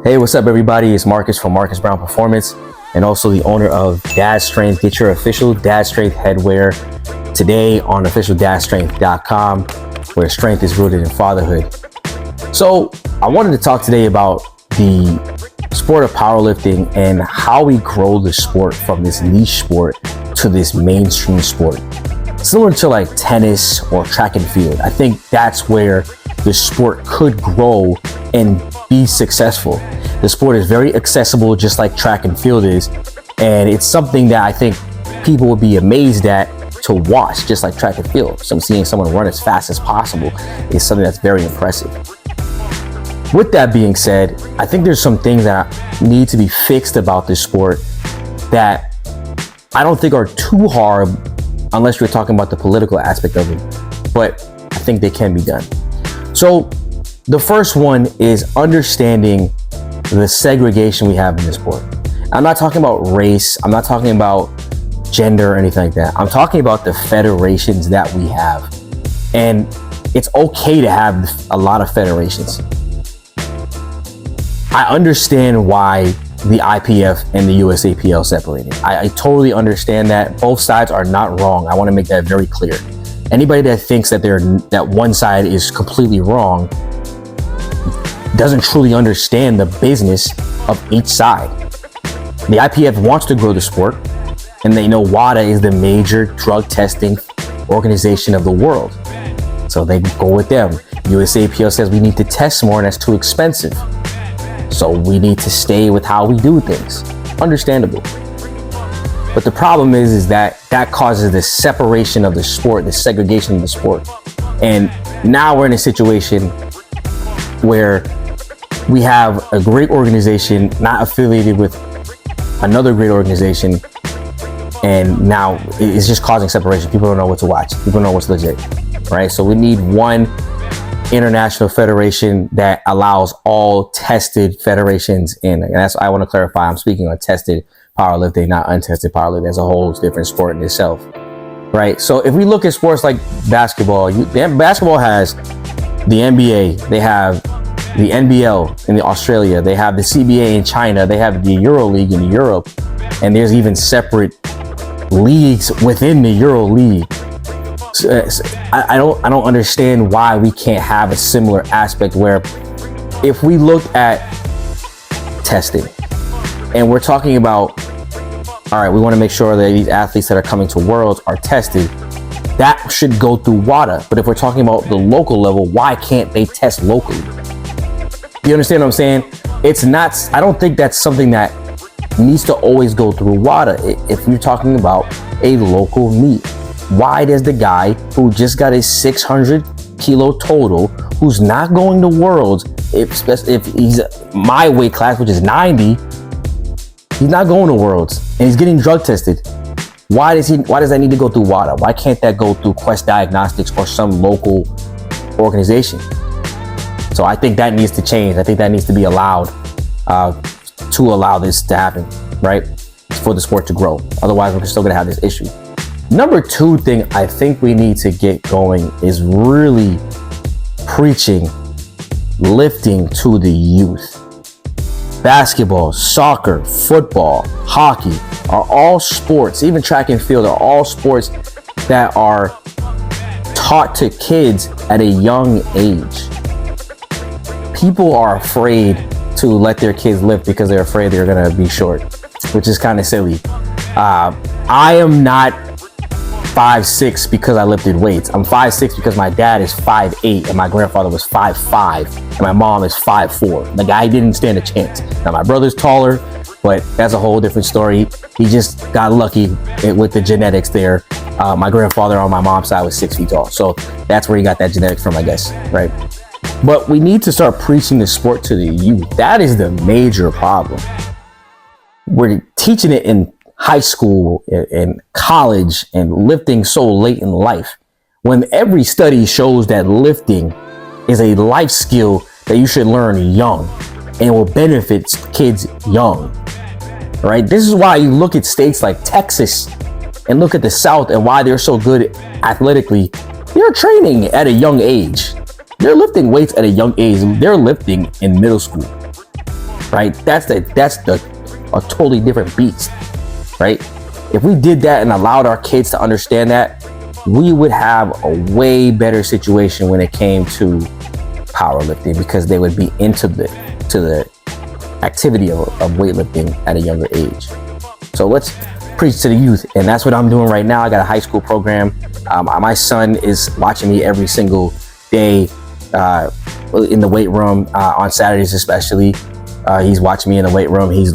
Hey, what's up, everybody? It's Marcus from Marcus Brown Performance and also the owner of Dad Strength. Get your official Dad Strength headwear today on officialdadstrength.com, where strength is rooted in fatherhood. So I wanted to talk today about the sport of powerlifting and how we grow the sport from this niche sport to this mainstream sport. Similar to like tennis or track and field. I think that's where the sport could grow and be successful. The sport is very accessible, just like track and field is, and it's something that I think people would be amazed at to watch, just like track and field. So seeing someone run as fast as possible is something that's very impressive. With that being said, I think there's some things that need to be fixed about this sport that I don't think are too hard unless you're talking about the political aspect of it, but I think they can be done. So the first one is understanding the segregation we have in the sport. I'm not talking about race. I'm not talking about gender or anything like that. I'm talking about the federations that we have. And it's okay to have a lot of federations. I understand why the IPF and the USAPL separated. I totally understand that. Both sides are not wrong. I want to make that very clear. Anybody that thinks that that one side is completely wrong doesn't truly understand the business of each side. The IPF wants to grow the sport, and they know WADA is the major drug testing organization of the world. So they go with them. USAPL says we need to test more and that's too expensive. So we need to stay with how we do things. Understandable. But the problem is that causes the separation of the sport, the segregation of the sport. And now we're in a situation where we have a great organization not affiliated with another great organization, and now it's just causing separation. People don't know what to watch. People don't know what's legit, right? So we need one international federation that allows all tested federations in. And that's, I want to clarify, I'm speaking on tested powerlifting, not untested powerlifting. That's a whole different sport in itself, right? So if we look at sports like basketball, basketball has the NBA, they have the NBL in Australia, they have the CBA in China, they have the Euro League in Europe, and there's even separate leagues within the Euro League. So, I don't understand why we can't have a similar aspect where if we look at testing and we're talking about, all right, we want to make sure that these athletes that are coming to Worlds are tested, that should go through WADA. But if we're talking about the local level, why can't they test locally? You understand what I'm saying? It's not, I don't think that's something that needs to always go through WADA. If you're talking about a local meet, why does the guy who just got his 600 kilo total, who's not going to Worlds, if he's my weight class, which is 90, he's not going to Worlds and he's getting drug tested? Why does that need to go through WADA? Why can't that go through Quest Diagnostics or some local organization? So I think that needs to change. I think that needs to be allowed to allow this to happen, right? For the sport to grow. Otherwise, we're still gonna have this issue. Number two thing I think we need to get going is really preaching lifting to the youth. Basketball, soccer, football, hockey are all sports, even track and field are all sports that are taught to kids at a young age. People are afraid to let their kids lift because they're afraid they're gonna be short, which is kind of silly. I am not 5'6" because I lifted weights. I'm 5'6" because my dad is 5'8" and my grandfather was 5'5" and my mom is 5'4". The guy didn't stand a chance. Now my brother's taller, but that's a whole different story. He just got lucky with the genetics there. My grandfather on my mom's side was 6 feet tall. So that's where he got that genetics from, I guess, right? But we need to start preaching the sport to the youth. That is the major problem. We're teaching it in high school and college and lifting so late in life, when every study shows that lifting is a life skill that you should learn young and will benefit kids young, right? This is why you look at states like Texas and look at the South and why they're so good athletically. They're training at a young age. They're lifting weights at a young age. They're lifting in middle school, right? That's a totally different beast, right? If we did that and allowed our kids to understand that, we would have a way better situation when it came to powerlifting, because they would be into the activity of weightlifting at a younger age. So let's preach to the youth, and that's what I'm doing right now. I got a high school program. My son is watching me every single day in the weight room, on Saturdays especially. He's watching me in the weight room. He's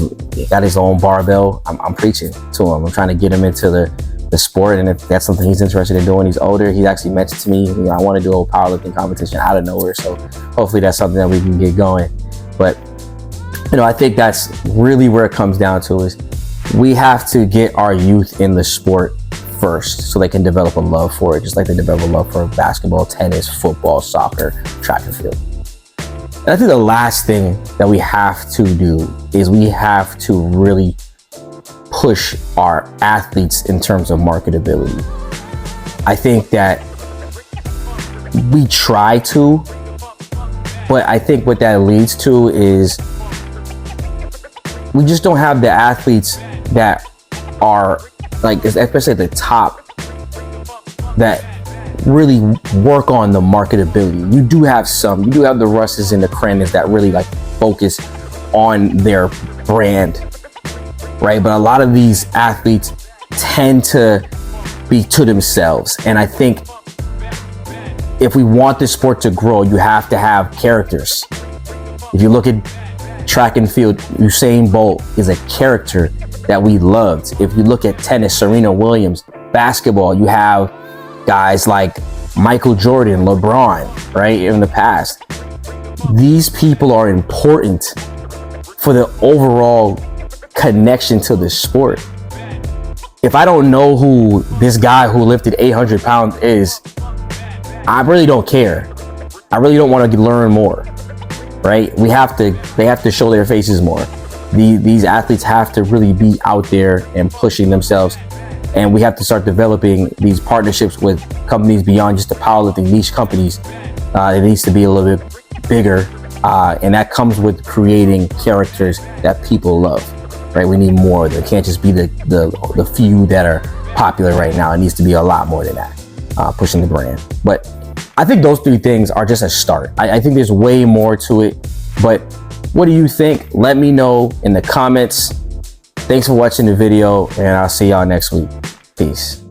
got his own barbell. I'm preaching to him. I'm trying to get him into the sport, and if that's something he's interested in doing, he's older. He actually mentioned to me, I want to do a powerlifting competition out of nowhere. So hopefully that's something that we can get going. But I think that's really where it comes down to, is we have to get our youth in the sport first so they can develop a love for it, just like they develop a love for basketball, tennis, football, soccer, track and field. And I think the last thing that we have to do is we have to really push our athletes in terms of marketability. I think that we try to, but I think what that leads to is we just don't have the athletes that are like, especially at the top, that really work on the marketability. You do have the Russes and the Crandons that really like focus on their brand, right? But a lot of these athletes tend to be to themselves. And I think if we want this sport to grow, you have to have characters. If you look at track and field, Usain Bolt is a character that we loved. If you look at tennis, Serena Williams, basketball, you have guys like Michael Jordan, LeBron, right, in the past. These people are important for the overall connection to the sport. If I don't know who this guy who lifted 800 pounds is, I really don't care. I really don't want to learn more, right? They have to show their faces more. These athletes have to really be out there and pushing themselves. And we have to start developing these partnerships with companies beyond just the powerlifting niche companies. It needs to be a little bit bigger. And that comes with creating characters that people love, right? We need more. There can't just be the few that are popular right now. It needs to be a lot more than that, pushing the brand. But I think those three things are just a start. I think there's way more to it, but what do you think? Let me know in the comments. Thanks for watching the video, and I'll see y'all next week. Peace.